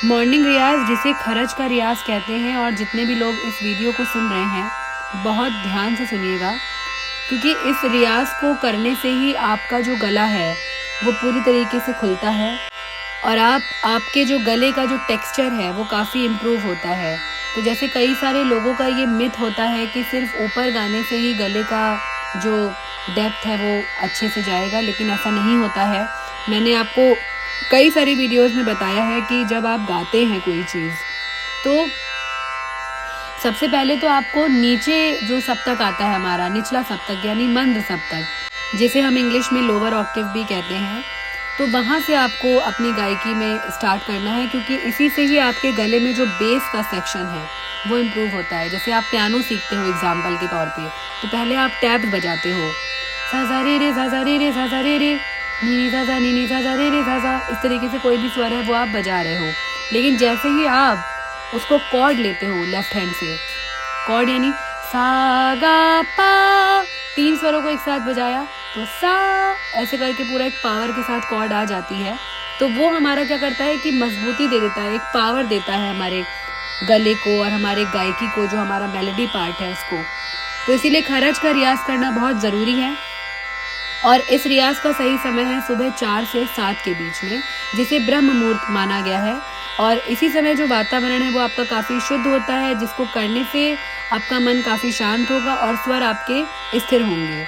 Morning रियाज जिसे खरज का रियाज कहते हैं, और जितने भी लोग इस वीडियो को सुन रहे हैं बहुत ध्यान से सुनिएगा, क्योंकि इस रियाज को करने से ही आपका जो गला है वो पूरी तरीके से खुलता है और आपके जो गले का जो टेक्सचर है वो काफ़ी इम्प्रूव होता है। तो जैसे कई सारे लोगों का ये मिथ होता है कि सिर्फ ऊपर गाने से ही गले का जो डेप्थ है वो अच्छे से जाएगा, लेकिन ऐसा नहीं होता है। मैंने आपको कई सारी वीडियोस में बताया है कि जब आप गाते हैं कोई चीज़, तो सबसे पहले तो आपको नीचे जो सप्तक आता है हमारा निचला सप्तक यानी मंद सप्तक, जिसे हम इंग्लिश में लोअर ऑक्टेव भी कहते हैं, तो वहाँ से आपको अपनी गायकी में स्टार्ट करना है, क्योंकि इसी से ही आपके गले में जो बेस का सेक्शन है वो इम्प्रूव होता है। जैसे आप पियानो सीखते हो एग्जाम्पल के तौर पे, तो पहले आप टैब्स बजाते हो, सा सा रे रे सा सा रे रे सा सा रे रे नी सा सा नी सा सा रे रे सा सा, इस तरीके से कोई भी स्वर है वो आप बजा रहे हो। लेकिन जैसे ही आप उसको कॉर्ड लेते हो लेफ्ट हैंड से, कॉर्ड यानी सा गा पा, 3 स्वरों को एक साथ बजाया तो सा, ऐसे करके पूरा एक पावर के साथ कॉर्ड आ जाती है। तो वो हमारा क्या करता है कि मजबूती दे देता है, एक पावर देता है हमारे गले को और हमारे गायकी को, जो हमारा मेलोडी पार्ट है उसको। तो इसीलिए खरज का रियाज करना बहुत ज़रूरी है, और इस रियाज का सही समय है सुबह 4 से 7 के बीच में, जिसे ब्रह्म मुहूर्त माना गया है। और इसी समय जो वातावरण है वो आपका काफ़ी शुद्ध होता है, जिसको करने से आपका मन काफ़ी शांत होगा और स्वर आपके स्थिर होंगे।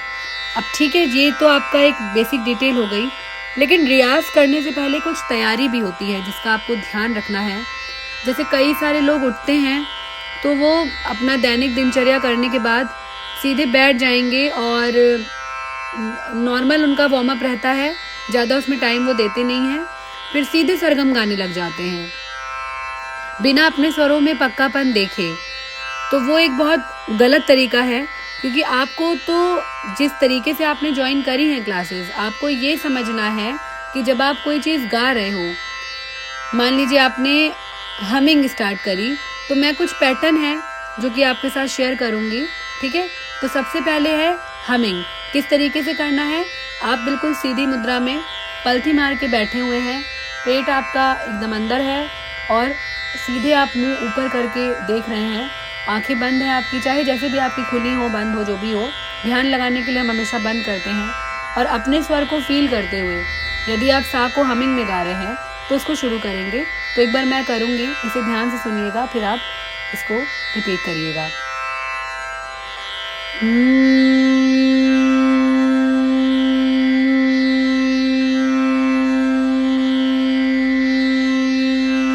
अब ठीक है, ये तो आपका एक बेसिक डिटेल हो गई, लेकिन रियाज करने से पहले कुछ तैयारी भी होती है जिसका आपको ध्यान रखना है। जैसे कई सारे लोग उठते हैं तो वो अपना दैनिक दिनचर्या करने के बाद सीधे बैठ जाएंगे और नॉर्मल उनका वार्म अप रहता है, ज़्यादा उसमें टाइम वो देते नहीं हैं, फिर सीधे सरगम गाने लग जाते हैं बिना अपने स्वरों में पक्कापन देखे। तो वो एक बहुत गलत तरीका है, क्योंकि आपको तो जिस तरीके से आपने ज्वाइन करी हैं क्लासेस, आपको ये समझना है कि जब आप कोई चीज़ गा रहे हो, मान लीजिए आपने हमिंग स्टार्ट करी, तो मैं कुछ पैटर्न है जो कि आपके साथ शेयर करूँगी, ठीक है। तो सबसे पहले है हमिंग। किस तरीके से करना है, आप बिल्कुल सीधी मुद्रा में पलथी मार के बैठे हुए हैं, पेट आपका एकदम अंदर है और सीधे आप मुंह ऊपर करके देख रहे हैं, आंखें बंद हैं आपकी, चाहे जैसे भी आपकी खुली हो बंद हो जो भी हो, ध्यान लगाने के लिए हम हमेशा बंद करते हैं। और अपने स्वर को फील करते हुए, यदि आप सा को हमिंग में गा रहे हैं तो उसको शुरू करेंगे। तो एक बार मैं करूँगी, इसे ध्यान से सुनिएगा, फिर आप इसको रिपीट करिएगा।